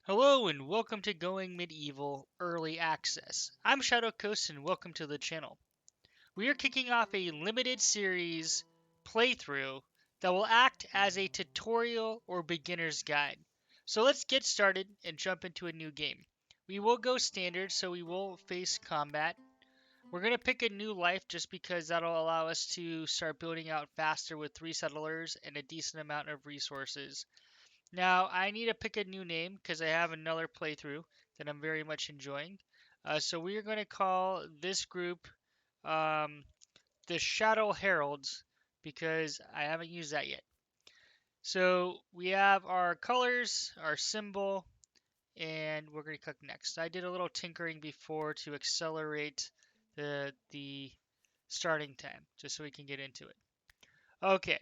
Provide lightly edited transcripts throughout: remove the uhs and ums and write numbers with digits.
Hello and welcome to Going Medieval Early Access. I'm Shadow Coast and welcome to the channel. We are kicking off a limited series playthrough that will act as a tutorial or beginner's guide. So let's get started and jump into a new game. We will go standard, so we will face combat. We're going to pick a new life just because that'll allow us to start building out faster with 3 settlers and a decent amount of resources. Now, I need to pick a new name because I have another playthrough that I'm very much enjoying. So we are going to call this group um, the Shadow Heralds because I haven't used that yet. So we have our colors, our symbol, and we're going to click next. I did a little tinkering before to accelerate the starting time just so we can get into it. Okay,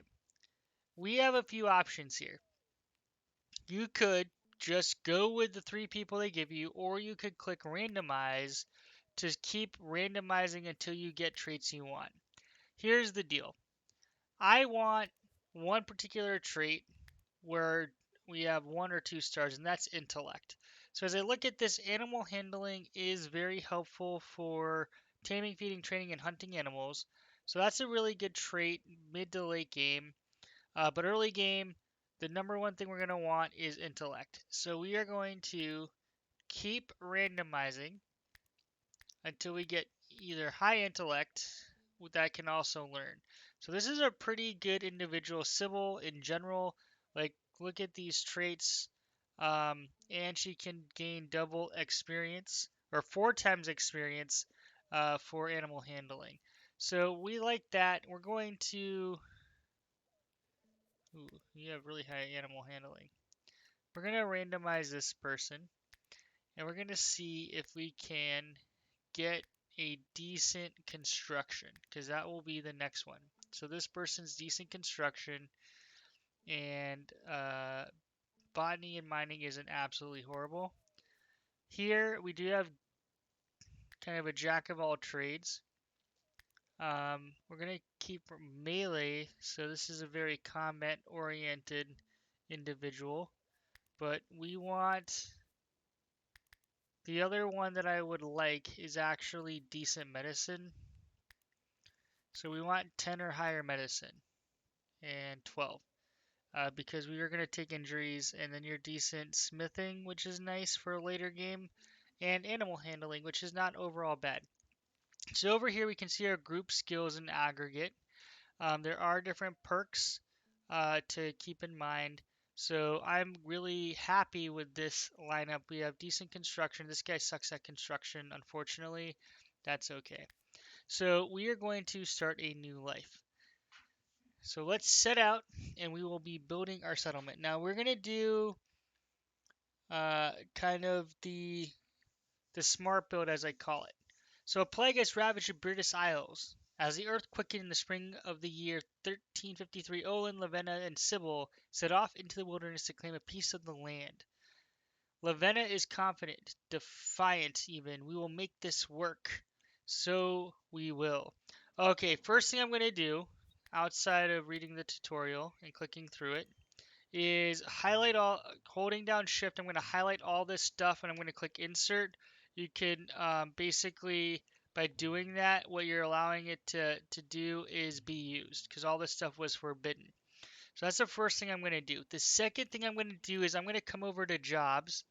we have a few options here. You could just go with the 3 people they give you, or you could click randomize to keep randomizing until you get traits you want. Here's the deal. I want one particular trait where we have 1 or 2 stars, and that's intellect. So as I look at this, animal handling is very helpful for taming, feeding, training, and hunting animals. So that's a really good trait mid to late game. But early game, the number one thing we're going to want is intellect. So we are going to keep randomizing until we get either high intellect that can also learn. So this is a pretty good individual. Sybil in general, like look at these traits, and she can gain double experience or 4 times experience for animal handling. So we like that. We're going to. Ooh, you have really high animal handling. We're going to randomize this person, and we're going to see if we can get a decent construction, because that will be the next one. So this person's decent construction, and botany and mining isn't absolutely horrible. Here we do have kind of a jack of all trades. We're going to keep melee, so this is a very combat-oriented individual. But we want the other one that I would like is actually decent medicine. So we want 10 or higher medicine and 12 because we are going to take injuries, and then you're decent smithing, which is nice for a later game, and animal handling, which is not overall bad. So over here we can see our group skills in aggregate. There are different perks to keep in mind. So I'm really happy with this lineup. We have decent construction. This guy sucks at construction, unfortunately. That's okay. So we are going to start a new life. So let's set out and we will be building our settlement. Now we're going to do kind of the smart build as I call it. So a plague has ravaged the British Isles. As the earth quickened in the spring of the year 1353, Olin, Lavenna, and Sybil set off into the wilderness to claim a piece of the land. Lavenna is confident, defiant even. We will make this work. So we will. Okay, first thing I'm going to do, outside of reading the tutorial and clicking through it, is highlight all, holding down shift, I'm going to highlight all this stuff and I'm going to click insert. You can basically, by doing that, what you're allowing it to do is be used because all this stuff was forbidden. So that's the first thing I'm going to do. The second thing I'm going to do is I'm going to come over to jobs,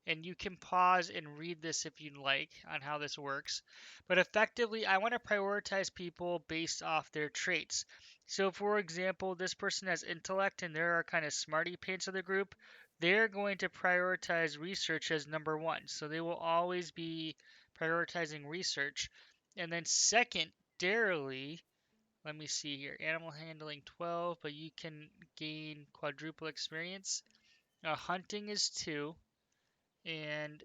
and you can pause and read this if you'd like on how this works. But effectively, I want to prioritize people based off their traits. So for example, this person has intellect and they're our kind of smarty pants of the group. They're going to prioritize research as number 1. So they will always be prioritizing research. And then secondarily, let me see here, animal handling 12, but you can gain quadruple experience. Hunting is 2. And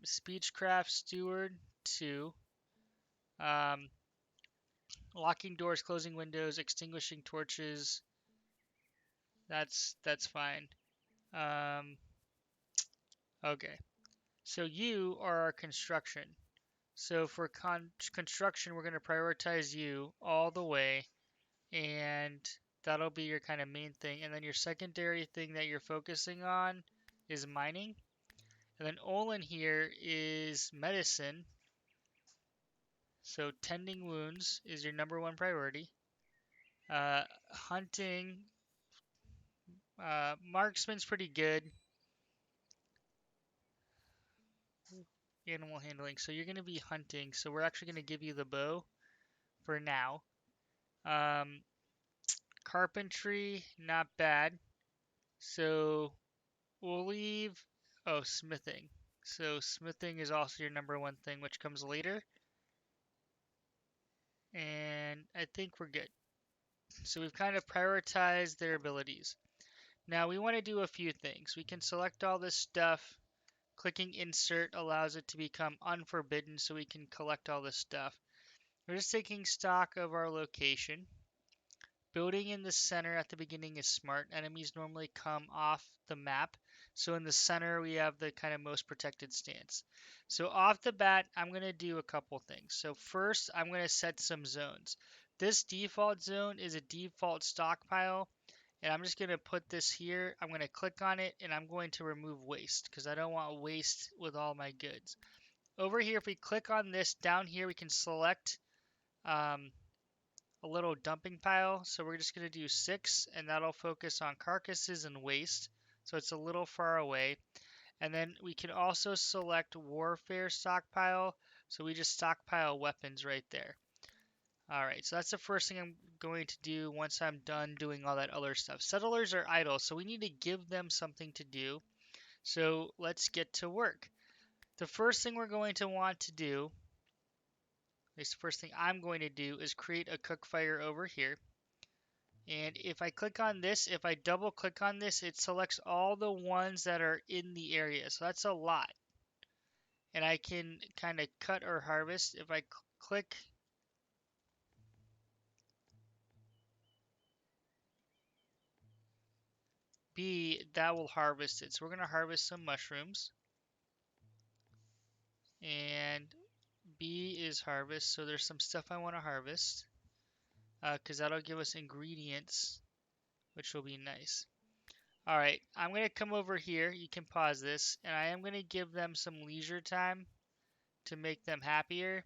Speechcraft Steward 2. Um, Locking doors, closing windows, extinguishing torches. That's fine. Um, okay. So you are our construction. So for construction, we're going to prioritize you all the way, and that'll be your kind of main thing. And then your secondary thing that you're focusing on is mining. And then Olin here is medicine. So tending wounds is your #1 priority. Hunting, marksman's pretty good. Animal handling. So you're going to be hunting. So we're actually going to give you the bow for now. Carpentry, not bad. So we'll leave. Oh, smithing. So smithing is also your #1 thing, which comes later. And I think we're good. So we've kind of prioritized their abilities. Now we want to do a few things. We can select all this stuff. Clicking insert allows it to become unforbidden so we can collect all this stuff. We're just taking stock of our location. Building in the center at the beginning is smart. Enemies normally come off the map. So in the center, we have the kind of most protected stance. So off the bat, I'm going to do a couple things. So first, I'm going to set some zones. This default zone is a default stockpile. And I'm just going to put this here. I'm going to click on it, and I'm going to remove waste because I don't want waste with all my goods. Over here, if we click on this, down here, we can select a little dumping pile. So we're just going to do 6, and that'll focus on carcasses and waste. So it's a little far away. And then we can also select warfare stockpile. So we just stockpile weapons right there. Alright, so that's the first thing I'm going to do once I'm done doing all that other stuff. Settlers are idle, so we need to give them something to do. So let's get to work. The first thing we're going to want to do, at least the first thing I'm going to do, is create a cook fire over here. And if I click on this, if I double click on this, it selects all the ones that are in the area. So that's a lot. And I can kind of cut or harvest. If I click B, that will harvest it. So we're going to harvest some mushrooms. And B is harvest. So there's some stuff I want to harvest. Because that'll give us ingredients, which will be nice. Alright, I'm going to come over here. You can pause this. And I am going to give them some leisure time to make them happier.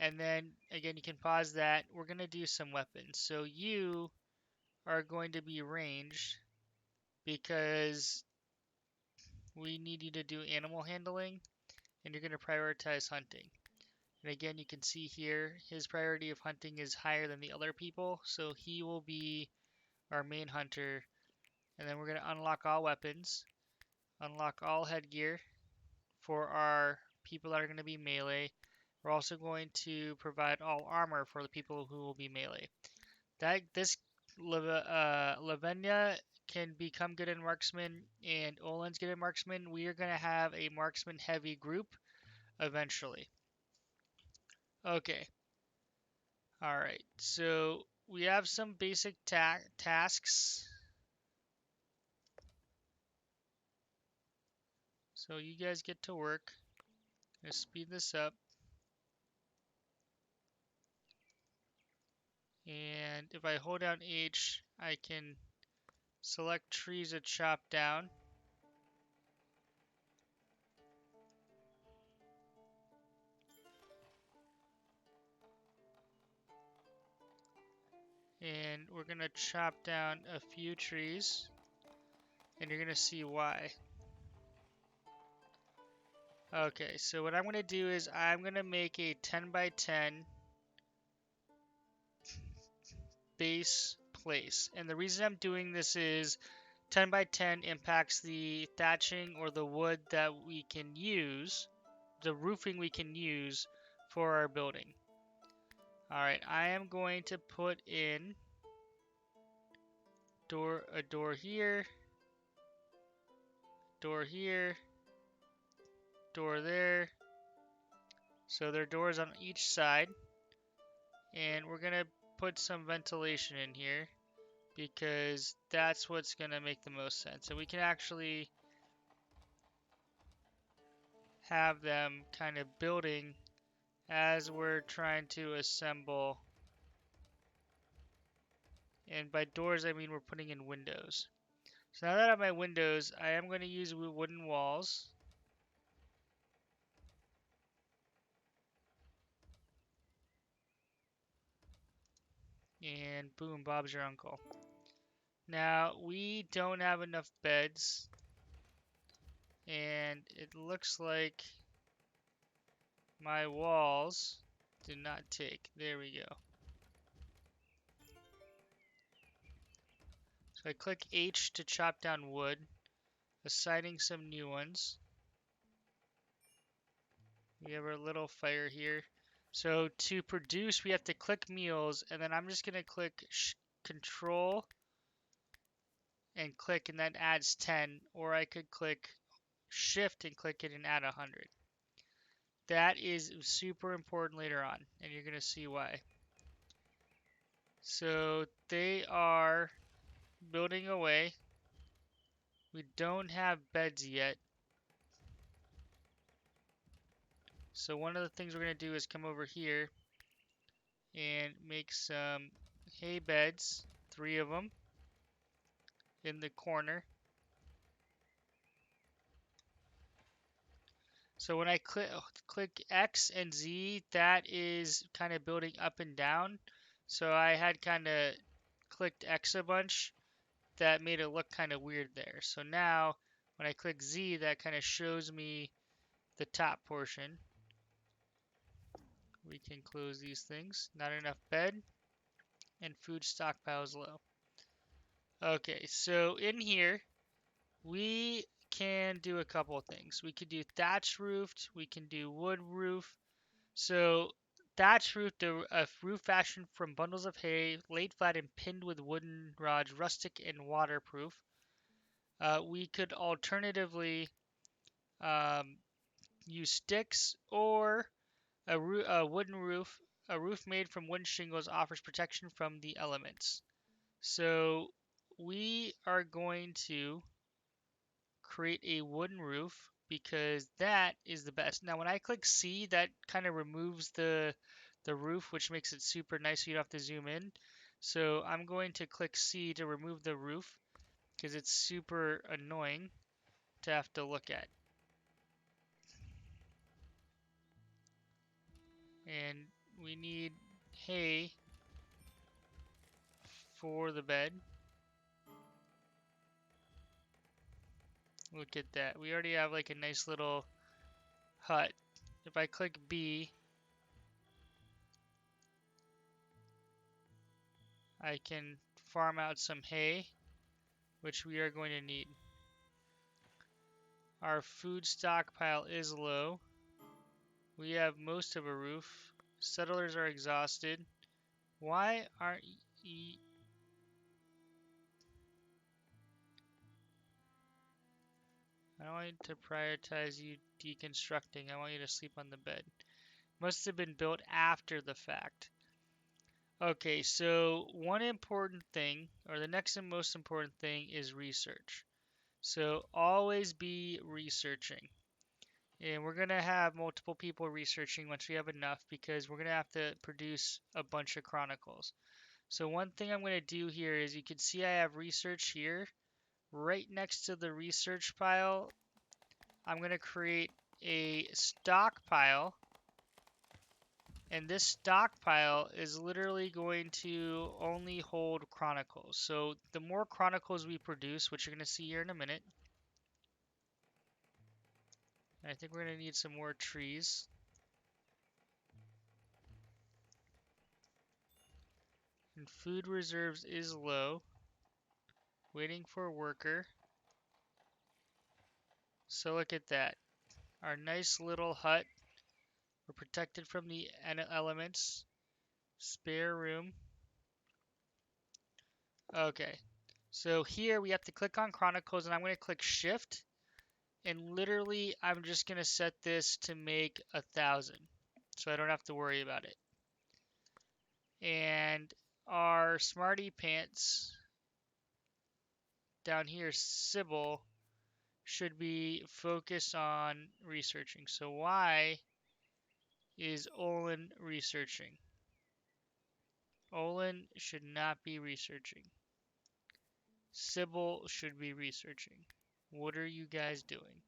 And then, again, you can pause that. We're going to do some weapons. So you are going to be ranged because we need you to do animal handling. And you're going to prioritize hunting. And again, you can see here, his priority of hunting is higher than the other people. So he will be our main hunter. And then we're going to unlock all weapons. Unlock all headgear for our people that are going to be melee. We're also going to provide all armor for the people who will be melee. This Lavinia can become good in marksman, and Olin's good in marksman. We are going to have a marksman heavy group eventually. Okay. Alright, so we have some basic tasks. So you guys get to work. Let's speed this up. And if I hold down H, I can select trees to chop down. And we're going to chop down a few trees. And you're going to see why. Okay, so what I'm going to do is I'm going to make a 10 by 10 base place. And the reason I'm doing this is 10 by 10 impacts the thatching or the wood that we can use, the roofing we can use for our building. Alright, I am going to put in a door here, door here, door there. So there are doors on each side. And we're going to put some ventilation in here because that's what's going to make the most sense. And we can actually have them kind of building as we're trying to assemble. And by doors, I mean we're putting in windows. So now that I have my windows, I am going to use wooden walls. And boom, Bob's your uncle. Now, we don't have enough beds. And it looks like my walls did not take. There we go. So I click H to chop down wood, assigning some new ones. We have our little fire here. So to produce, we have to click meals, and then I'm just going to click Control and click, and that adds 10, or I could click Shift and click it and add 100. That is super important later on, and you're going to see why. So they are building away. We don't have beds yet. So one of the things we're going to do is come over here and make some hay beds, 3 of them in the corner. So when I click X and Z, that is kind of building up and down. So I had kind of clicked X a bunch. That made it look kind of weird there. So now when I click Z, that kind of shows me the top portion. We can close these things. Not enough bed, and food stockpiles low. Okay, so in here, we can do a couple of things. We could do thatch roofed, we can do wood roof. So thatch roof, a roof fashioned from bundles of hay, laid flat and pinned with wooden rods, rustic and waterproof. We could alternatively um, use sticks or a wooden roof. A roof made from wooden shingles offers protection from the elements. So we are going to create a wooden roof because that is the best. Now when I click C, that kind of removes the roof, which makes it super nice so you don't have to zoom in. So I'm going to click C to remove the roof because it's super annoying to have to look at. And we need hay for the bed. Look at that. We already have like a nice little hut. If I click B, I can farm out some hay, which we are going to need. Our food stockpile is low. We have most of a roof. Settlers are exhausted. Why aren't you... I don't want you to prioritize you deconstructing. I want you to sleep on the bed. Must have been built after the fact. Okay, so one important thing, or the next and most important thing, is research. So always be researching. And we're going to have multiple people researching once we have enough because we're going to have to produce a bunch of chronicles. So one thing I'm going to do here is you can see I have research here. Right next to the research pile, I'm going to create a stockpile. And this stockpile is literally going to only hold chronicles. So the more chronicles we produce, which you're going to see here in a minute, I think we're going to need some more trees. And food reserves is low. Waiting for a worker. So look at that. Our nice little hut. We're protected from the elements. Spare room. Okay. So here we have to click on Chronicles and I'm going to click Shift. And literally I'm just going to set this to make 1,000. So I don't have to worry about it. And our Smarty Pants down here, Sybil, should be focused on researching. So why is Olin researching? Olin should not be researching. Sybil should be researching. What are you guys doing?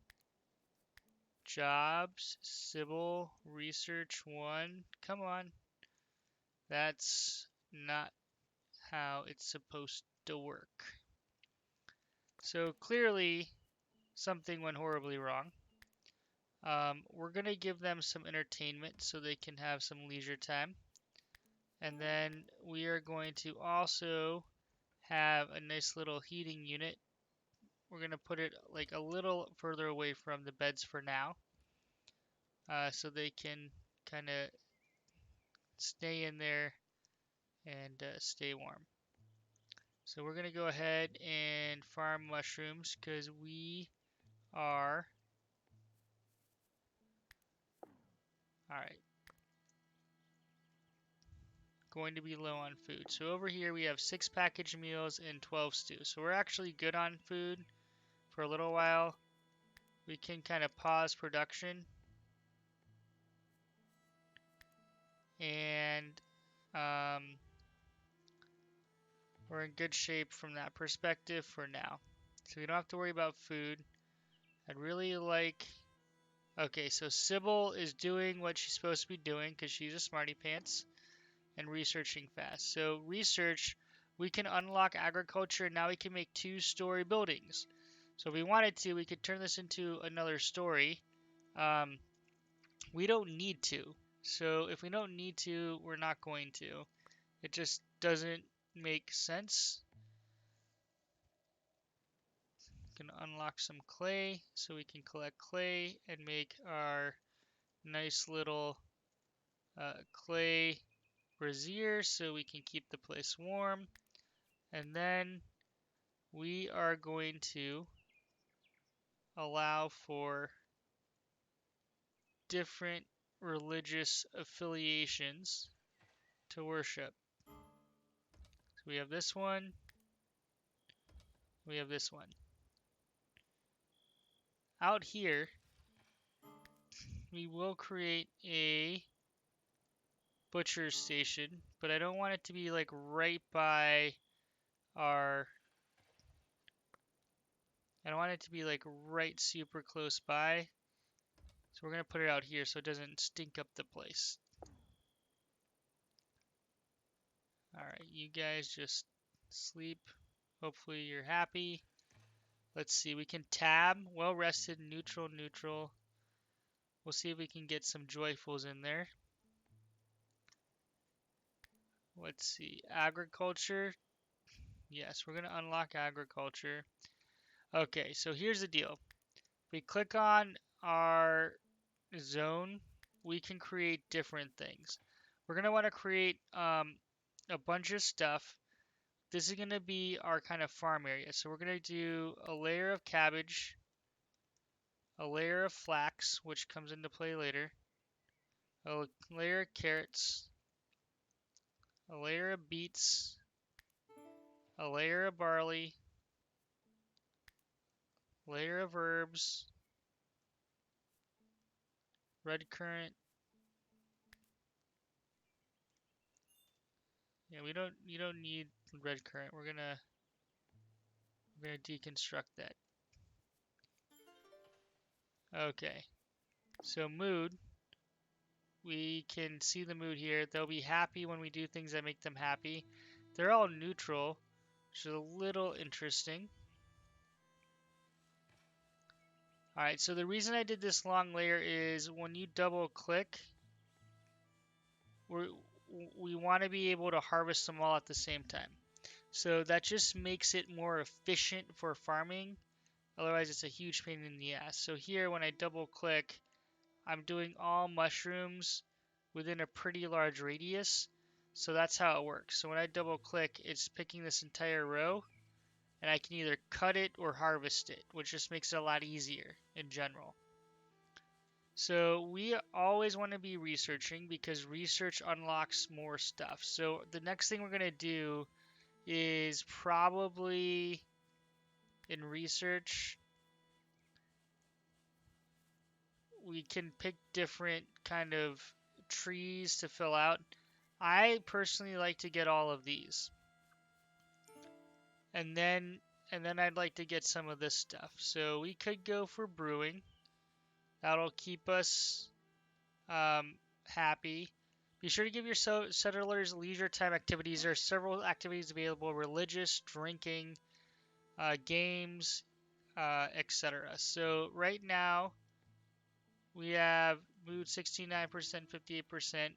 Jobs, Sybil, research 1. Come on. That's not how it's supposed to work. So clearly something went horribly wrong. We're going to give them some entertainment so they can have some leisure time. And then we are going to also have a nice little heating unit. We're going to put it like a little further away from the beds for now, so they can kind of stay in there and stay warm. So we're going to go ahead and farm mushrooms because we are... Alright. Going to be low on food. So over here we have 6 packaged meals and 12 stews. So we're actually good on food for a little while. We can kind of pause production. And we're in good shape from that perspective for now. So we don't have to worry about food. I'd really like... Okay, so Sybil is doing what she's supposed to be doing because she's a smarty pants and researching fast. So research, we can unlock agriculture, and now we can make 2-story buildings. So if we wanted to, we could turn this into another story. We don't need to. So if we don't need to, we're not going to. It just doesn't make sense. We can unlock some clay, so we can collect clay and make our nice little clay brazier so we can keep the place warm. And then we are going to allow for different religious affiliations to worship. So we have this one. We have this one. Out here, we will create a butcher's station, but I don't want it to be like right by our... I don't want it to be like right super close by. So we're going to put it out here so it doesn't stink up the place. Alright, you guys just sleep. Hopefully you're happy. Let's see, we can tab. Well rested, neutral, neutral. We'll see if we can get some joyfuls in there. Let's see, agriculture. Yes, we're going to unlock agriculture. Okay, so here's the deal. We click on our zone, we can create different things. We're going to want to create a bunch of stuff. This is going to be our kind of farm area. So we're going to do a layer of cabbage, a layer of flax, which comes into play later, a layer of carrots, a layer of beets, a layer of barley, layer of herbs, red currant. Yeah, you don't need red currant. We're gonna deconstruct that. Okay. So mood, we can see the mood here. They'll be happy when we do things that make them happy. They're all neutral, which is a little interesting. Alright, so the reason I did this long layer is when you double click, we want to be able to harvest them all at the same time. So that just makes it more efficient for farming. Otherwise, it's a huge pain in the ass. So here, when I double click, I'm doing all mushrooms within a pretty large radius. So that's how it works. So when I double click, it's picking this entire row, and I can either cut it or harvest it, which just makes it a lot easier in general. So we always want to be researching because research unlocks more stuff. So the next thing we're going to do is probably in research, we can pick different kind of trees to fill out. I personally like to get all of these. And then And then I'd like to get some of this stuff. So we could go for brewing. That'll keep us happy. Be sure to give your settlers leisure time activities. There are several activities available: religious, drinking, games, etc. So right now we have mood 69%, 58%.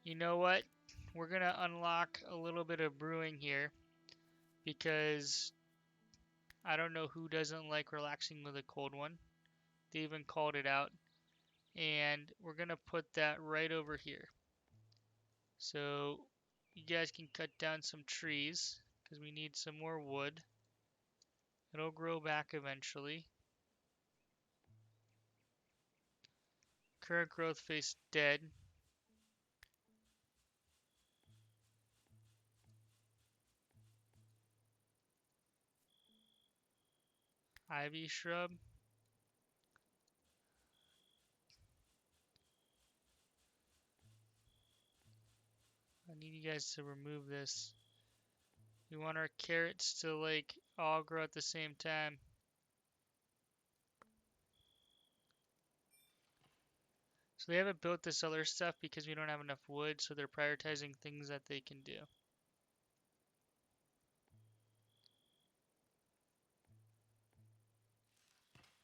You know what? We're gonna unlock a little bit of brewing here because I don't know who doesn't like relaxing with a cold one. They even called it out. And we're gonna put that right over here. So you guys can cut down some trees because we need some more wood. It'll grow back eventually. Current growth phase dead. Ivy shrub. I need you guys to remove this. We want our carrots to like all grow at the same time. So they haven't built this other stuff because we don't have enough wood, so they're prioritizing things that they can do.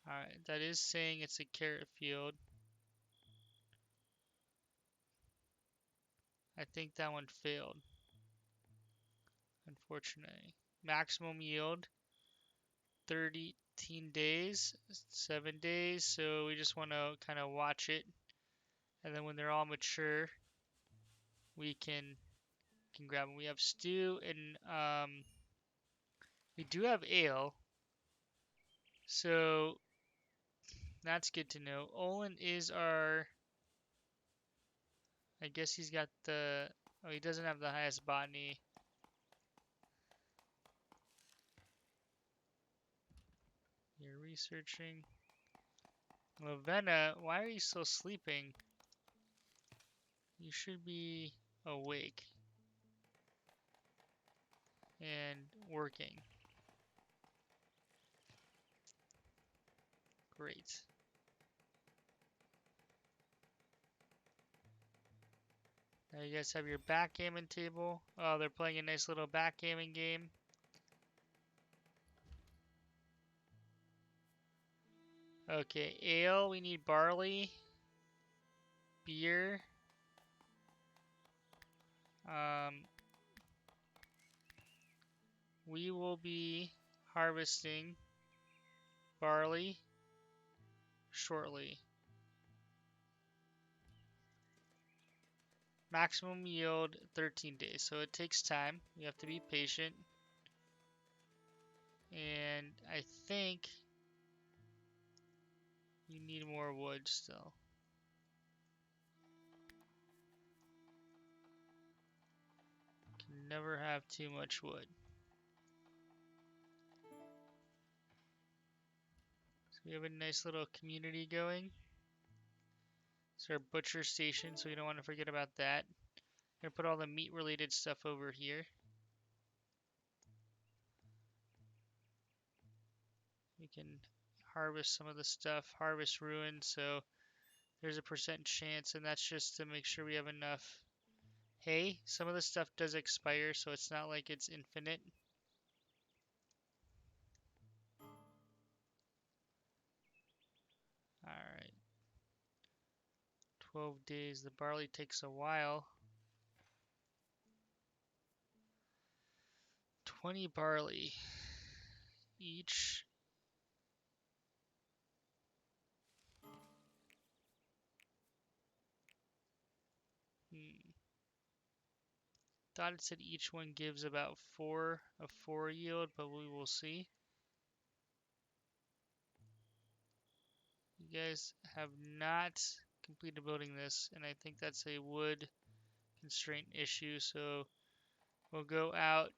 Alright, that is saying it's a carrot field. I think that one failed, unfortunately. Maximum yield, 13 days, 7 days, so we just want to kind of watch it. And then when they're all mature, we can grab them. We have stew and we do have ale, so that's good to know. Olin is our, I guess he's got the, oh, he doesn't have the highest botany. You're researching. Lavenna, why are you still sleeping? You should be awake and working. Great. Now you guys have your backgammon table. Oh, they're playing a nice little backgammon game. Okay, ale, we need barley, beer, we will be harvesting barley shortly. Maximum yield 13 days, so it takes time. You have to be patient. And I think you need more wood still. Can never have too much wood. So we have a nice little community going. It's our butcher station, so we don't want to forget about that. I'm gonna put all the meat related stuff over here. We can harvest some of the stuff, harvest ruin, so there's a percent chance, and that's just to make sure we have enough hay. Some of the stuff does expire, so it's not like it's infinite. Alright. 12 days. The barley takes a while. 20 barley each. Thought it said each one gives about 4 of 4 yield, but we will see. You guys have not completed building this, and I think that's a wood constraint issue, so we'll go out,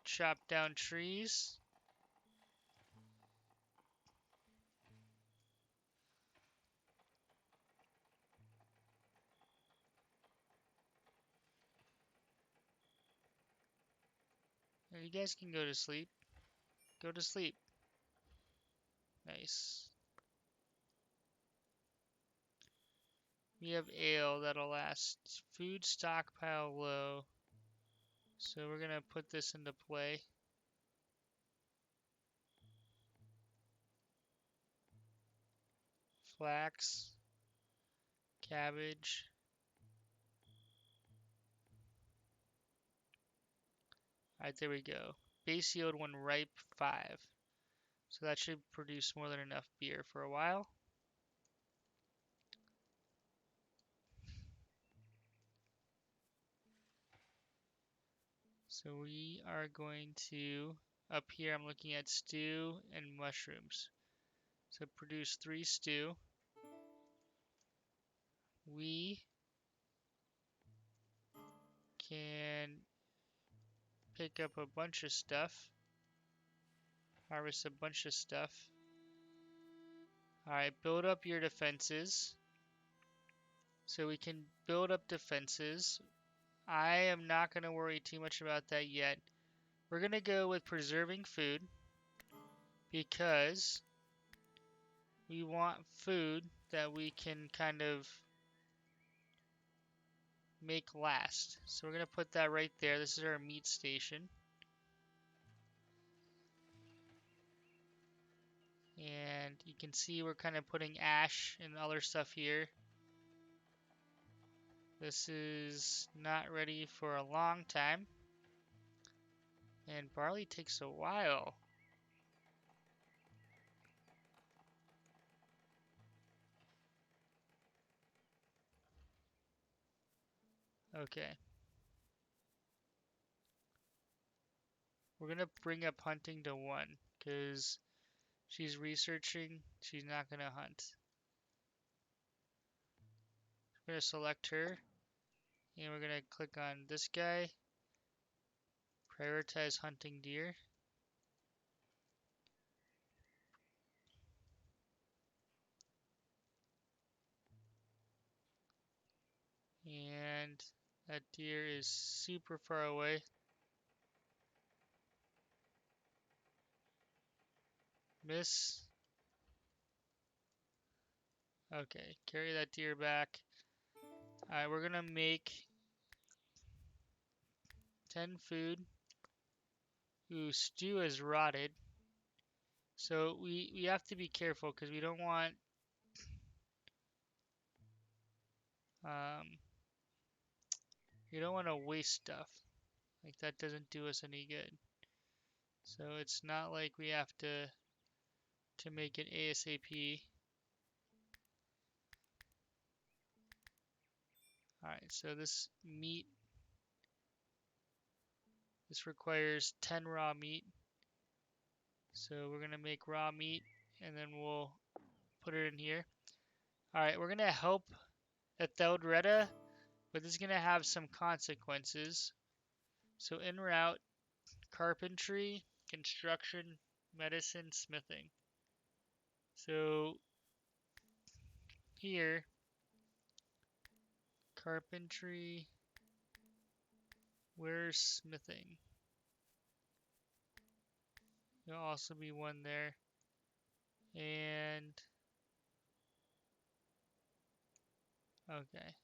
chop down trees. And you guys can go to sleep. Go to sleep. Nice. We have ale that'll last. Food stockpile low. So we're gonna put this into play. Flax. Cabbage. Alright, there we go. Base yield when ripe 5. So that should produce more than enough beer for a while. So we are going to, up here I'm looking at stew and mushrooms. So produce 3 stew. We can pick up a bunch of stuff. Harvest a bunch of stuff. Alright, build up your defenses. So we can build up defenses. I am not going to worry too much about that yet. We're going to go with preserving food because we want food that we can kind of make last. So we're going to put that right there. This is our meat station. And you can see we're kind of putting ash and other stuff here. This is not ready for a long time. And barley takes a while. Okay. We're going to bring up hunting to 1 because she's researching. She's not going to hunt. We're going to select her. And we're going to click on this guy. Prioritize hunting deer. And that deer is super far away. Miss. Okay, carry that deer back. Alright, we're gonna make 10 food. Ooh, stew is rotted. So we have to be careful because we don't want you don't want to waste stuff. Like that doesn't do us any good. So it's not like we have to make it ASAP. Alright, so this meat, this requires 10 raw meat. So we're going to make raw meat and then we'll put it in here. Alright, we're going to help Ethelreda, but this is going to have some consequences. So en route, carpentry, construction, medicine, smithing. So here, carpentry, where's smithing? There'll also be 1 there. And, okay.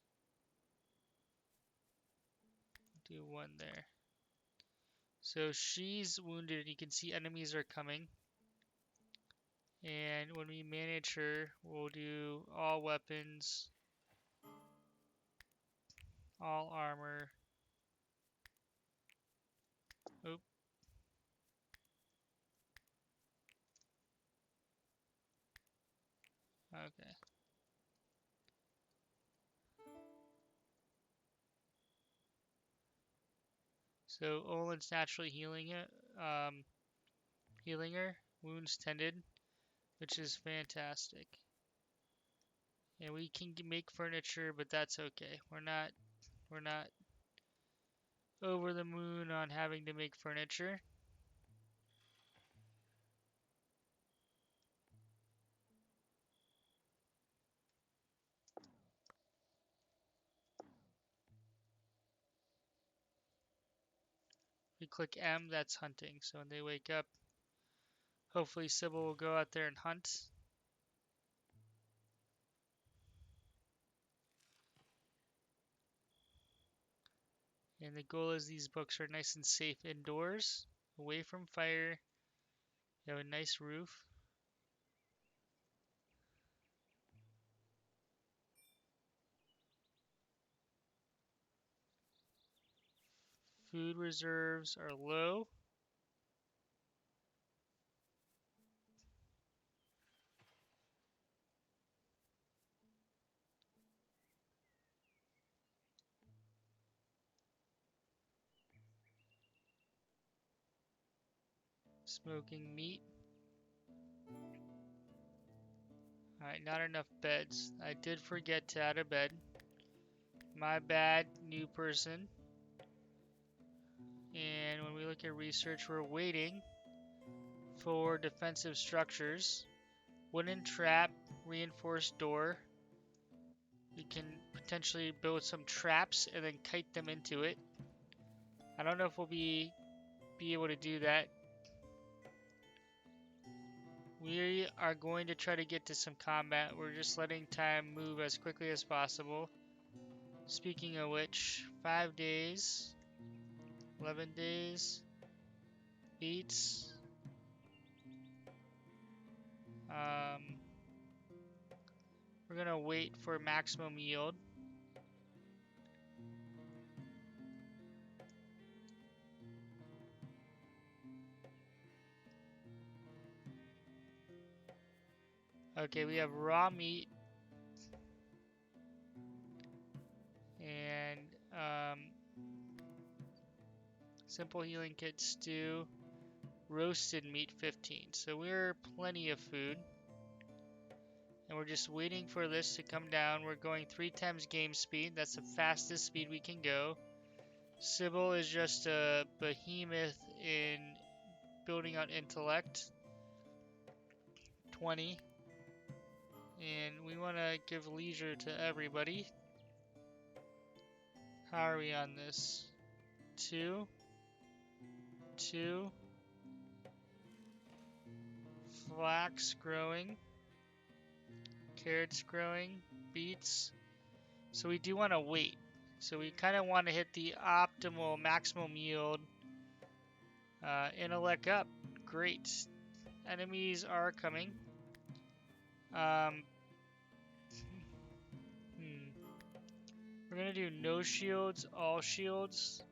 Do 1 there. So she's wounded. You can see enemies are coming. And when we manage her, we'll do all weapons, all armor. Oop. Okay. So Olin's naturally healing it, healing her, wounds tended, which is fantastic. And we can make furniture, but that's okay. We're not over the moon on having to make furniture. We click M, that's hunting. So when they wake up, Hopefully Sybil will go out there and hunt. And the goal is these books are nice and safe indoors, away from fire. You have a nice roof. Food reserves are low. Smoking meat. Alright, not enough beds. I did forget to add a bed. My bad, new person. And when we look at research, we're waiting for defensive structures. Wooden trap, reinforced door. We can potentially build some traps and then kite them into it. I don't know if we'll be able to do that. We are going to try to get to some combat. We're just letting time move as quickly as possible. Speaking of which, 5 days, 11 days, beats. We're gonna wait for maximum yield. Okay, we have raw meat and simple healing kit stew, roasted meat 15. So we're plenty of food. And we're just waiting for this to come down. We're going 3 times game speed. That's the fastest speed we can go. Sybil is just a behemoth in building out intellect. 20. And we want to give leisure to everybody. How are we on this? 2. 2. Flax growing. Carrots growing. Beets. So we do want to wait. So we kind of want to hit the optimal maximum yield. Intellect up. Great. Enemies are coming. We're going to do no shields, all shields.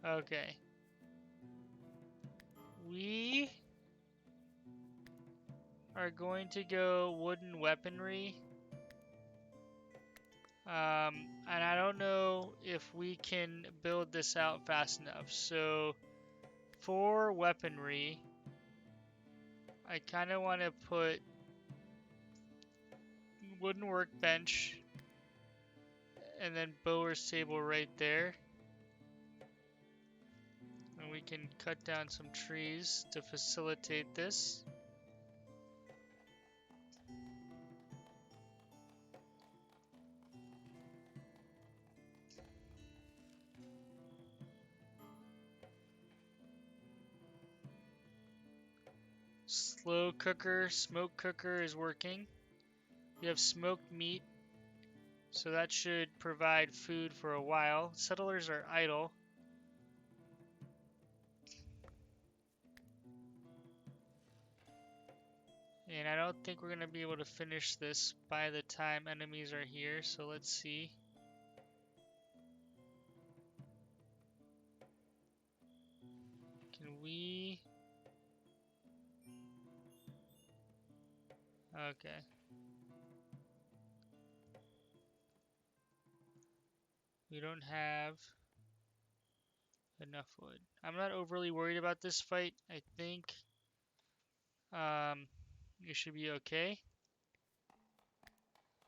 Okay. We are going to go wooden weaponry. And I don't know if we can build this out fast enough. So for weaponry, I kind of want to put wooden workbench and then bower's table right there. And we can cut down some trees to facilitate this. Slow cooker, smoke cooker is working. We have smoked meat, so that should provide food for a while. Settlers are idle. And I don't think we're going to be able to finish this by the time enemies are here, so let's see. Can we... Okay. We don't have enough wood. I'm not overly worried about this fight. I think it should be okay.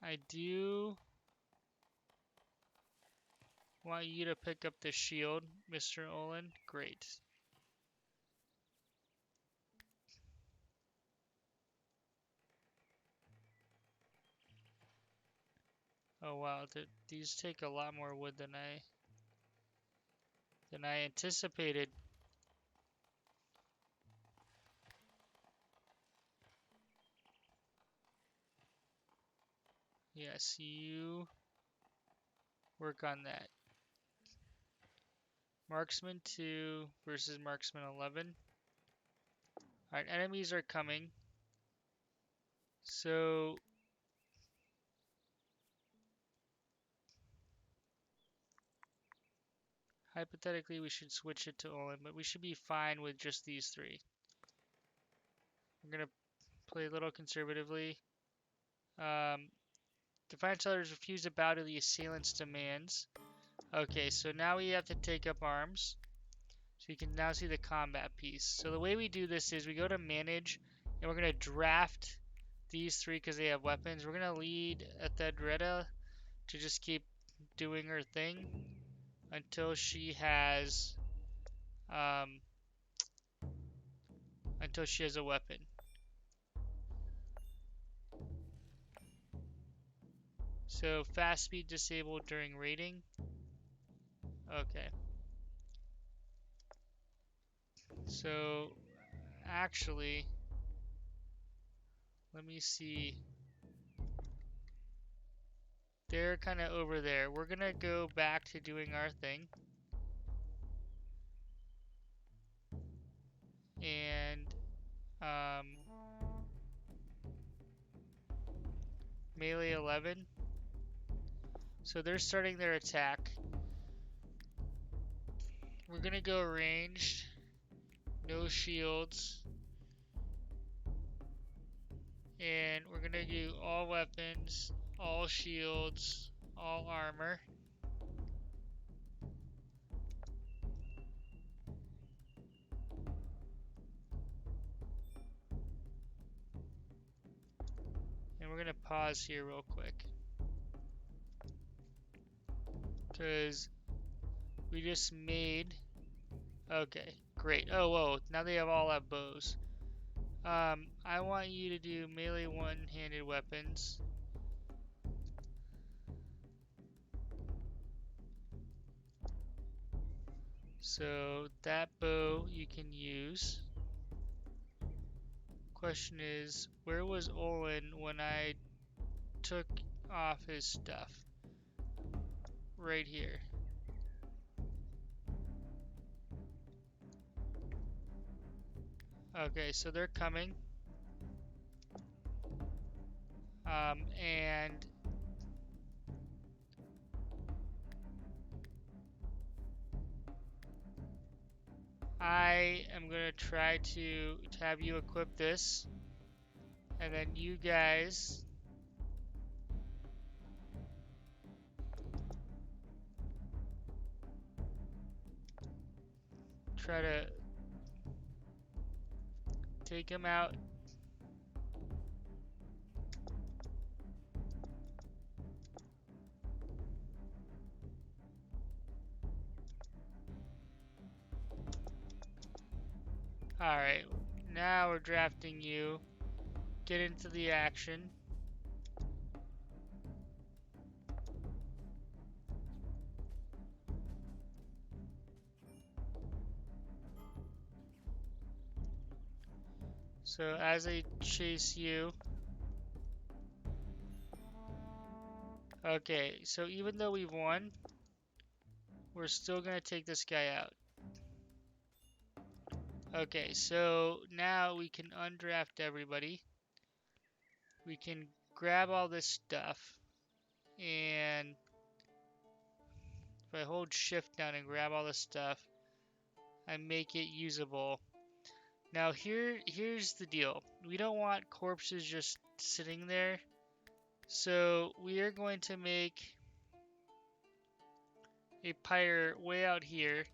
I do want you to pick up the shield, Mr. Olin. Great. Oh wow, these take a lot more wood than I than I anticipated. Yes, you work on that. Marksman 2 versus Marksman 11. Alright, enemies are coming. So hypothetically we should switch it to Olin, but we should be fine with just these three. We're gonna play a little conservatively. Defiant sellers refuse to bow to the assailant's demands. Okay, so now we have to take up arms. So you can now see the combat piece. So the way we do this is we go to manage and we're going to draft these three because they have weapons. We're going to lead Ethedreda to just keep doing her thing until she has a weapon. So fast speed disabled during raiding. Okay. So actually, let me see. They're kind of over there. We're gonna go back to doing our thing. And melee 11. So they're starting their attack. We're gonna go ranged. No shields. And we're gonna do all weapons, all shields, all armor. And we're gonna pause here real quick. Because we just made... Okay, great. Oh, whoa, now they all have bows. I want you to do melee one-handed weapons. So that bow you can use. Question is, where was Olin when I took off his stuff? Right here. Okay, so they're coming. And I am gonna try to have you equip this, and then you guys try to take him out. Alright, now we're drafting you. Get into the action. So as I chase you... Okay, so even though we've won, we're still gonna take this guy out. Okay, so now we can undraft everybody. We can grab all this stuff, and if I hold shift down and grab all this stuff, I make it usable. Now here's the deal. We don't want corpses just sitting there. So we are going to make a pyre way out here.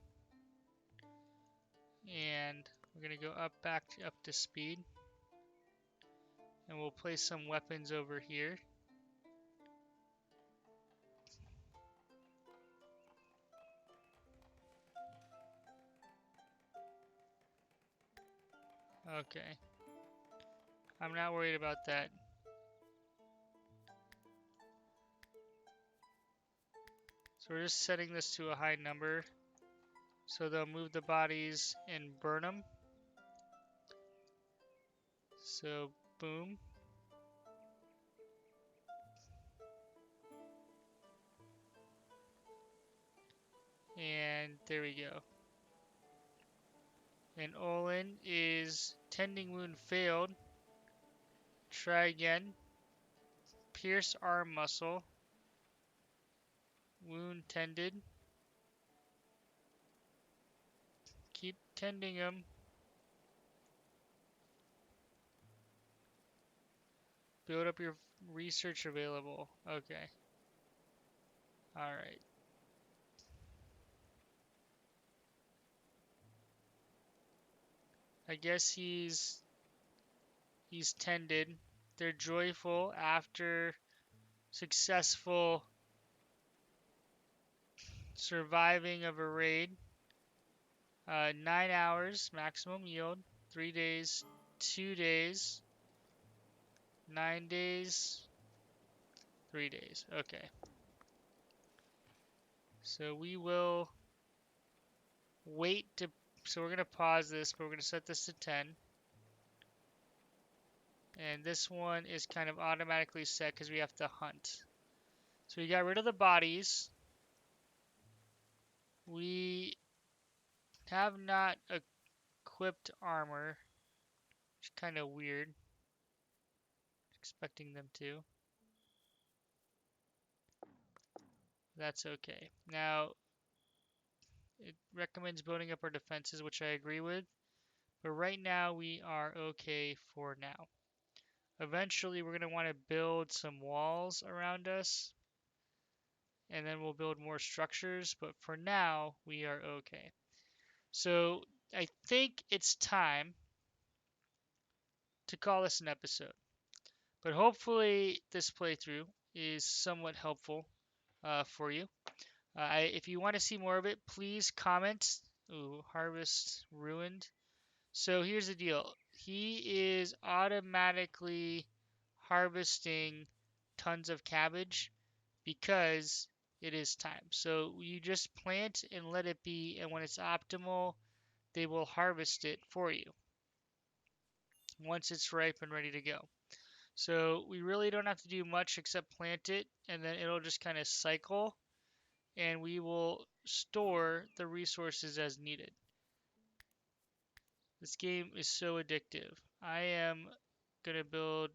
And we're gonna go up up to speed. And we'll place some weapons over here. Okay. I'm not worried about that. So we're just setting this to a high number. So they'll move the bodies and burn them. So boom. And there we go. And Olin is tending wound failed. Try again. Pierce arm muscle. Wound tended. Keep tending him. Build up your research available. Okay. Alright. I guess he's tended. They're joyful after successful surviving of a raid. 9 hours maximum yield. 3 days, 2 days, 9 days, 3 days. Okay. So we will wait to. So we're going to pause this, but we're going to set this to 10. And this one is kind of automatically set because we have to hunt. So we got rid of the bodies. We have not equipped armor, which is kind of weird. Expecting them to. That's okay. Now, it recommends building up our defenses, which I agree with. But right now, we are okay for now. Eventually, we're going to want to build some walls around us. And then we'll build more structures. But for now, we are okay. So, I think it's time to call this an episode. But hopefully, this playthrough is somewhat helpful for you. If you want to see more of it, please comment. Ooh, harvest ruined. So here's the deal. He is automatically harvesting tons of cabbage because it is time. So you just plant and let it be, and when it's optimal, they will harvest it for you once it's ripe and ready to go. So we really don't have to do much except plant it, and then it'll just kind of cycle, and we will store the resources as needed. This game is so addictive. I am gonna build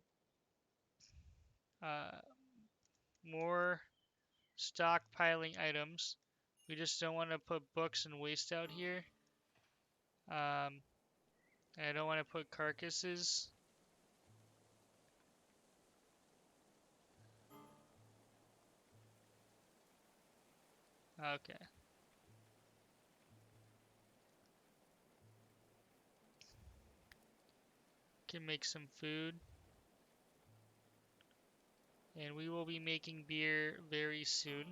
uh, more stockpiling items. We just don't want to put books and waste out here. And I don't want to put carcasses. Okay. Can make some food. And we will be making beer very soon.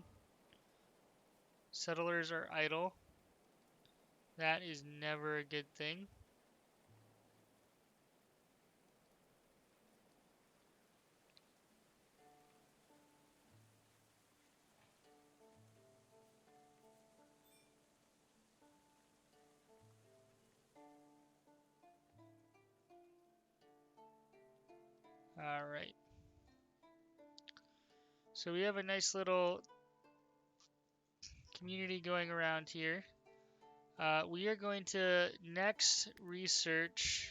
Settlers are idle. That is never a good thing. Alright. So we have a nice little community going around here. We are going to next research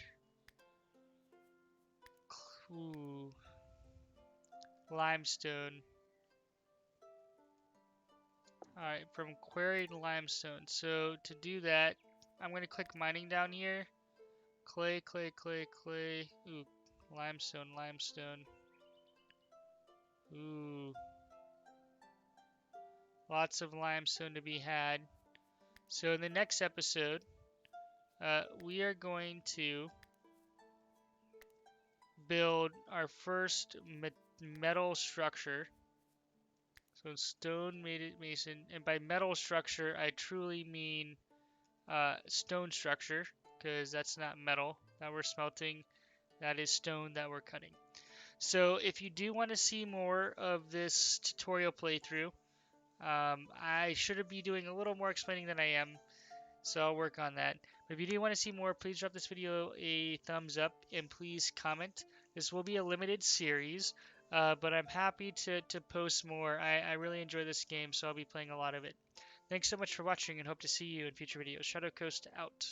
limestone. Alright, from quarried limestone. So to do that, I'm going to click mining down here. Clay, clay, clay, clay. Ooh, limestone, limestone. Ooh. Lots of limestone to be had. So in the next episode, we are going to build our first metal structure. So stone mason, and by metal structure, I truly mean stone structure, because that's not metal that we're smelting, that is stone that we're cutting. So if you do want to see more of this tutorial playthrough, I should be doing a little more explaining than I am. So I'll work on that. But if you do want to see more, please drop this video a thumbs up and please comment. This will be a limited series, but I'm happy to post more. I really enjoy this game, so I'll be playing a lot of it. Thanks so much for watching and hope to see you in future videos. Shadow Coast out.